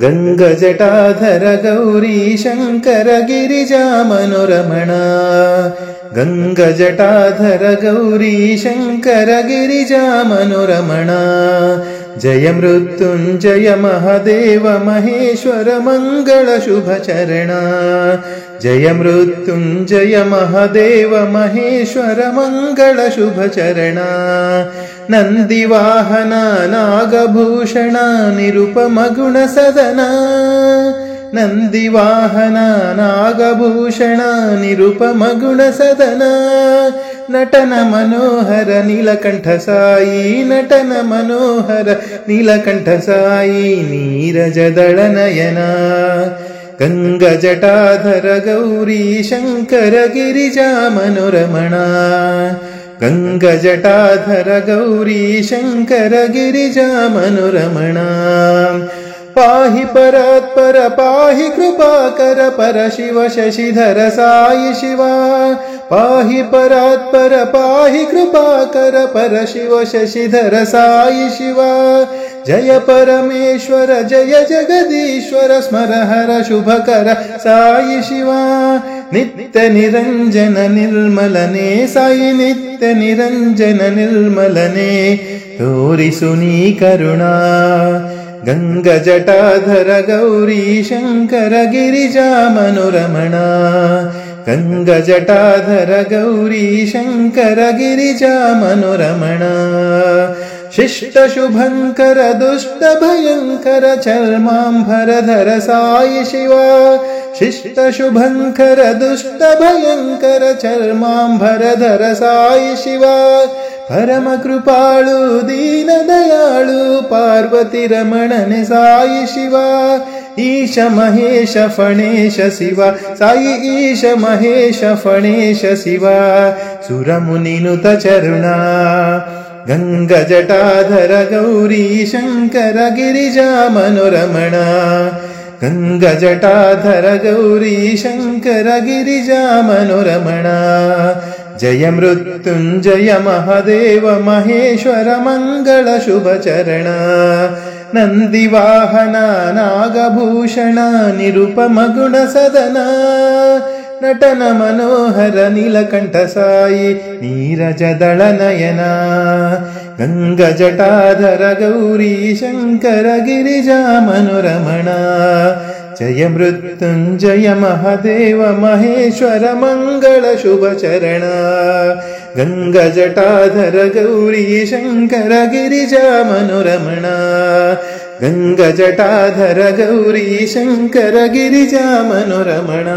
गङ्गजटाधर गौरी शङ्कर गिरिजामनुरमण गङ्गजटाधर गौरी शङ्कर गिरिजामनुरमण जय मृत्युञ्जय महादेव महेश्वर मंगल शुभचरण जय मृत्युञ्जय महादेव महेश्वर मंगल शुभचरण नंदिवाहन नागभूषण निरुपम गुणसदन नंदिवाहन नागभूषण निरुपम गुणसदन नटन मनोहर नीलकंठ साई नटन मनोहर नीलकंठ साई नीरजदल नयन गङ्गजटाधर गौरी शङ्कर गिरिजामनुरमण गङ्गजटाधर गौरी शङ्कर गिरिजामनुरमण पाहि परात्पर पाहि कृपाकर पर शिव शशिधर साई शिवा पाहि परात्पर पाहि कृपाकर पर शिव शशिधर साई शिवा जय परमेश्वर जय जगदीश्वर स्मर हर शुभकर साई शिवा नित्य निरंजन निर्मलने साई नित्य निरंजन निर्मलने तोरिसुनी करुणा गङ्गजटाधर गौरी शङ्कर गिरिजामनुरमण गङ्गजटाधर गौरी शङ्कर गिरिजामनुरमण शिष्ट शुभंकर दुष्ट भयंकर चर्मांभरधर साई शिवा शिष्ट शुभंकर दुष्ट भयंकर चर्मांभरधर साई शिवा परम कृपाळु दीन दयाळु पार्वती रमणने साई शिवा ईश महेश फणेश शिवा साई ईश महेश फणेश शिवा सुरमुनिनुत चरुणा गङ्गजटाधर गौरी शङ्कर गिरिजामनुरमण गङ्गजटाधर गौरी शङ्कर गिरिजामनुरमण जय मृत्युञ्जय महादेव महेश्वर मंगल शुभचरण नंदिवाहन नागभूषण निरुपम गुणसदन नटन मनोहर नीलकंठ साई नीरजदल नयन गङ्गजटाधर गौरी शङ्कर गिरिजामनुरमण जय मृत्युञ्जय महादेव महेश्वर मंगल शुभचरण गङ्गजटाधर गौरी शङ्कर गिरिजामनुरमण गङ्गजटाधर गौरी शङ्कर गिरिजामनुरमण।